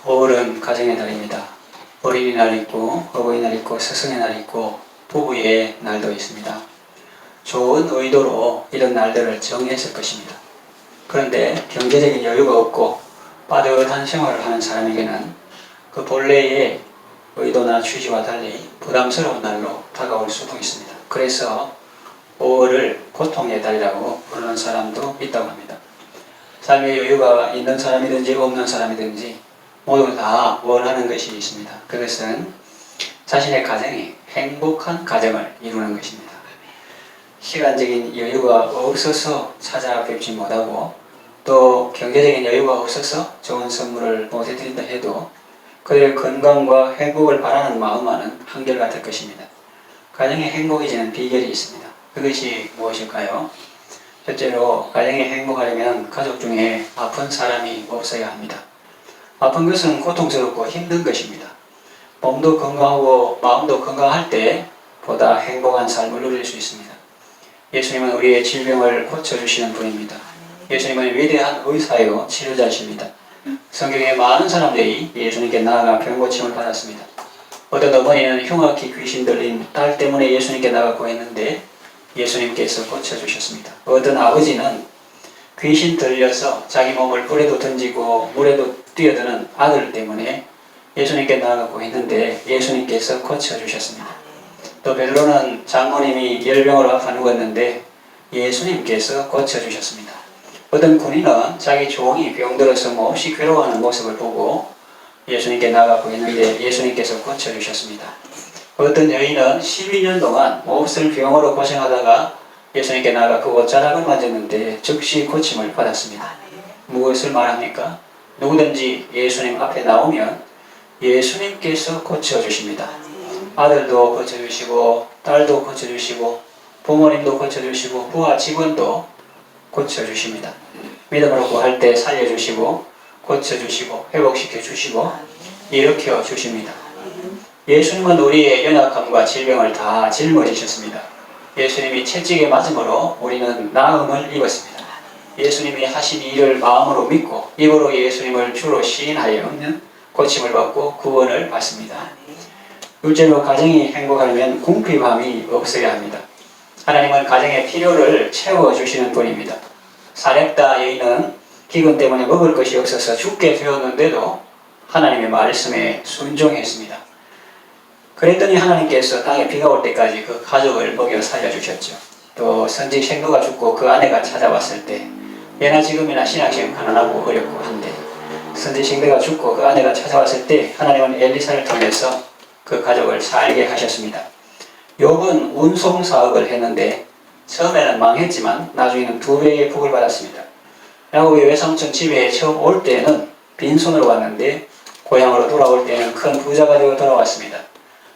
5월은 가정의 달입니다. 어린이날 있고 어버이날 있고 스승의 날 있고 부부의 날도 있습니다. 좋은 의도로 이런 날들을 정했을 것입니다. 그런데 경제적인 여유가 없고 빠듯한 생활을 하는 사람에게는 그 본래의 의도나 취지와 달리 부담스러운 날로 다가올 수도 있습니다. 그래서 5월을 고통의 달이라고 부르는 사람도 있다고 합니다. 삶의 여유가 있는 사람이든지 없는 사람이든지 모두 다 원하는 것이 있습니다. 그것은 자신의 가정이 행복한 가정을 이루는 것입니다. 시간적인 여유가 없어서 찾아뵙지 못하고 또 경제적인 여유가 없어서 좋은 선물을 못 해드린다 해도 그들의 건강과 행복을 바라는 마음만은 한결같을 것입니다. 가정의 행복해지는 비결이 있습니다. 그것이 무엇일까요? 첫째로 가정이 행복하려면 가족 중에 아픈 사람이 없어야 합니다. 아픈 것은 고통스럽고 힘든 것입니다. 몸도 건강하고 마음도 건강할 때 보다 행복한 삶을 누릴 수 있습니다. 예수님은 우리의 질병을 고쳐주시는 분입니다. 예수님은 위대한 의사요 치료자이십니다. 성경에 많은 사람들이 예수님께 나아가 병고침을 받았습니다. 어떤 어머니는 흉악히 귀신 들린 딸 때문에 예수님께 나가고 했는데 예수님께서 고쳐주셨습니다. 어떤 아버지는 귀신 들려서 자기 몸을 불에도 던지고 물에도 뛰어드는 아들 때문에 예수님께 나아가고 했는데 예수님께서 고쳐주셨습니다. 또 베드로는 장모님이 열병으로 아파 누웠는데 예수님께서 고쳐주셨습니다. 어떤 군인은 자기 종이 병들어서 몹시 괴로워하는 모습을 보고 예수님께 나아가고 했는데 예수님께서 고쳐주셨습니다. 어떤 여인은 12년 동안 몹쓸 병으로 고생하다가 예수님께 나아가 그 옷자락을 만졌는데 즉시 고침을 받았습니다. 무엇을 말합니까? 누구든지 예수님 앞에 나오면 예수님께서 고쳐주십니다. 아들도 고쳐주시고 딸도 고쳐주시고 부모님도 고쳐주시고 부하 직원도 고쳐주십니다. 믿음으로 구할 때 살려주시고 고쳐주시고 회복시켜주시고 일으켜 주십니다. 예수님은 우리의 연약함과 질병을 다 짊어지셨습니다. 예수님이 채찍에 맞음으로 우리는 나음을 입었습니다. 예수님이 하신 일을 마음으로 믿고 입으로 예수님을 주로 시인하여는 고침을 받고 구원을 받습니다. 둘째로 가정이 행복하려면 궁핍함이 없어야 합니다. 하나님은 가정의 필요를 채워주시는 분입니다. 사렙다 여인은 기근 때문에 먹을 것이 없어서 죽게 되었는데도 하나님의 말씀에 순종했습니다. 그랬더니 하나님께서 땅에 비가 올 때까지 그 가족을 먹여 살려주셨죠. 또 선지 생도가 죽고 그 아내가 찾아왔을 때 예나 지금이나 신약시험 가난하고 어렵고 한데 선지 생도가 죽고 그 아내가 찾아왔을 때 하나님은 엘리사를 통해서 그 가족을 살게 하셨습니다. 욥은 운송 사업을 했는데 처음에는 망했지만 나중에는 2배의 복을 받았습니다. 야곱의 외삼촌 집에 처음 올 때는 빈손으로 왔는데 고향으로 돌아올 때는 큰 부자가 되어 돌아왔습니다.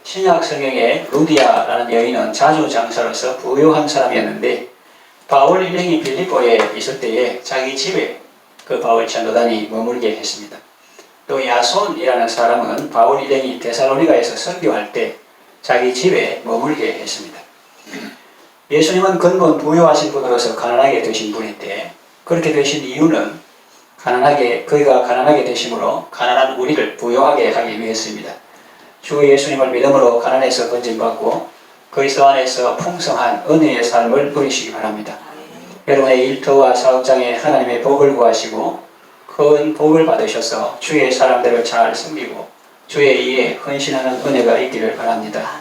신약 성경에 루디아라는 여인은 자주 장사로서 부유한 사람이었는데 바울 일행이 빌립보에 있을 때에 자기 집에 그 바울 전도단이 머물게 했습니다. 또 야손이라는 사람은 바울 일행이 데살로니가에서 선교할 때 자기 집에 머물게 했습니다. 예수님은 근본 부유하신 분으로서 가난하게 되신 분인데 그렇게 되신 이유는 그가 가난하게 되심으로 가난한 우리를 부유하게 하기 위해서입니다. 주 예수님을 믿음으로 가난에서 건진받고 그리스도 안에서 풍성한 은혜의 삶을 누리시기 바랍니다. 여러분의 일터와 사업장에 하나님의 복을 구하시고 큰 복을 받으셔서 주의 사람들을 잘 섬기고 주의 일에 헌신하는 은혜가 있기를 바랍니다.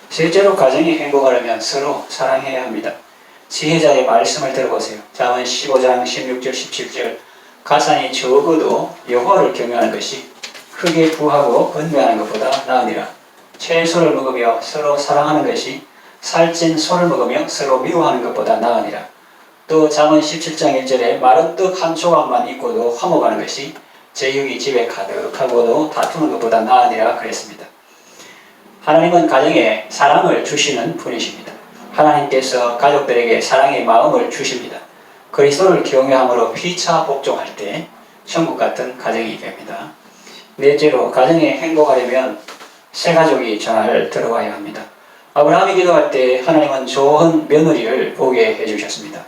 셋째로 가정이 행복하려면 서로 사랑해야 합니다. 지혜자의 말씀을 들어보세요. 잠언 15장 16절 17절 가산이 적어도 여호와를 경외하는 것이 크게 부하고 건배하는 것보다 나으니라. 채소를 먹으며 서로 사랑하는 것이 살찐 소를 먹으며 서로 미워하는 것보다 나으니라. 또 잠언 17장 1절에 마른 떡 한 조각만 있고도 화목하는 것이 제육이 집에 가득하고도 다투는 것보다 나으니라 그랬습니다. 하나님은 가정에 사랑을 주시는 분이십니다. 하나님께서 가족들에게 사랑의 마음을 주십니다. 그리스도를 경외함으로 피차 복종할 때 천국 같은 가정이 됩니다. 넷째로 가정에 행복하려면 새 가족이 잘 들어와야 합니다. 아브라함이 기도할 때 하나님은 좋은 며느리를 보게 해주셨습니다.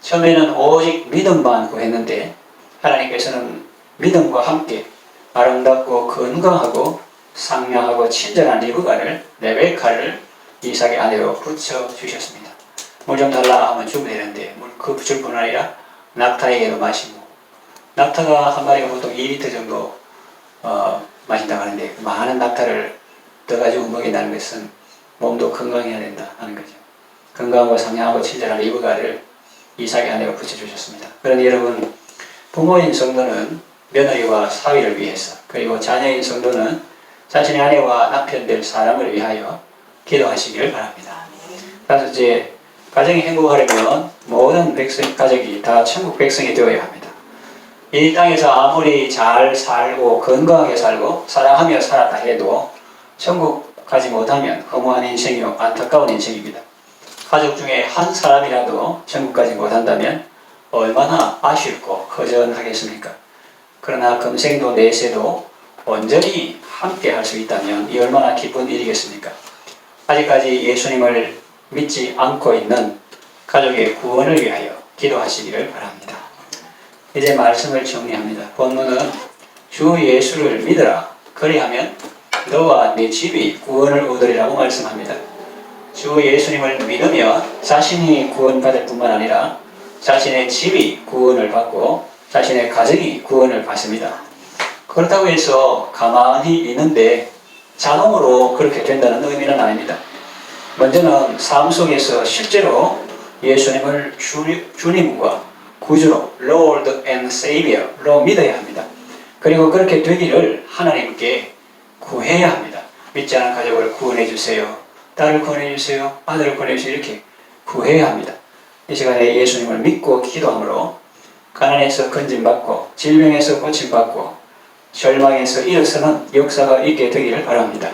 처음에는 오직 믿음만 구했는데 하나님께서는 믿음과 함께 아름답고 건강하고 상냥하고 친절한 리브가를 레베카를 이삭의 아내로 붙여주셨습니다. 물 좀 달라 하면 주면 되는데 물 그 붙일 뿐 아니라 낙타에게도 마시고, 낙타가 한 마리가 보통 2리터 정도 마신다고 하는데 많은 낙타를 떠가지고 먹인다는 것은 몸도 건강해야 된다 하는 거죠. 건강하고 상냥하고 친절한 리브가를 이삭의 아내로 붙여주셨습니다. 그런데 여러분, 부모인 성도는 며느리와 사위를 위해서, 그리고 자녀인 성도는 자신의 아내와 남편 될 사람을 위하여 기도하시기를 바랍니다. 다섯째, 가정이 행복하려면 모든 가족이 다 천국 백성이 되어야 합니다. 이 땅에서 아무리 잘 살고 건강하게 살고 사랑하며 살았다 해도 천국 가지 못하면 허무한 인생이요 안타까운 인생입니다. 가족 중에 한 사람이라도 천국 가지 못한다면 얼마나 아쉽고 허전하겠습니까? 그러나 금생도 내세도 온전히 함께 할 수 있다면 이 얼마나 기쁜 일이겠습니까? 아직까지 예수님을 믿지 않고 있는 가족의 구원을 위하여 기도하시기를 바랍니다. 이제 말씀을 정리합니다. 본문은 주 예수를 믿으라. 그리하면 너와 네 집이 구원을 얻으리라고 말씀합니다. 주 예수님을 믿으며 자신이 구원받을 뿐만 아니라 자신의 집이 구원을 받고 자신의 가정이 구원을 받습니다. 그렇다고 해서 가만히 있는데 자동으로 그렇게 된다는 의미는 아닙니다. 먼저는 삶 속에서 실제로 예수님을 주님과 구주로 Lord and Savior로 믿어야 합니다. 그리고 그렇게 되기를 하나님께 구해야 합니다. 믿지 않은 가족을 구원해 주세요. 딸을 구원해 주세요. 아들을 구원해 주세요. 이렇게 구해야 합니다. 이 시간에 예수님을 믿고 기도함으로 가난에서 건짐받고 질병에서 고침받고 절망에서 일어서는 역사가 있게 되기를 바랍니다.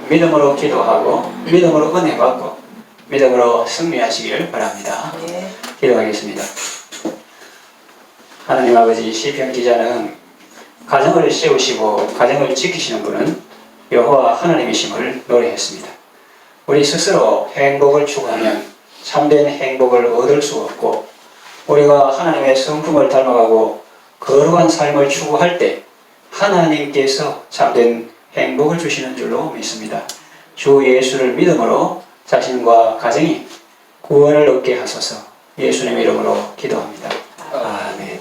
믿음으로 기도하고 믿음으로 은혜 받고 믿음으로 승리하시기를 바랍니다. 기도하겠습니다. 하나님 아버지, 시편 기자는 가정을 세우시고 가정을 지키시는 분은 여호와 하나님이심을 노래했습니다. 우리 스스로 행복을 추구하면 참된 행복을 얻을 수 없고, 우리가 하나님의 성품을 닮아가고 거룩한 삶을 추구할 때 하나님께서 참된 행복을 주시는 줄로 믿습니다. 주 예수를 믿음으로 자신과 가정이 구원을 얻게 하소서. 예수님의 이름으로 기도합니다. 아멘.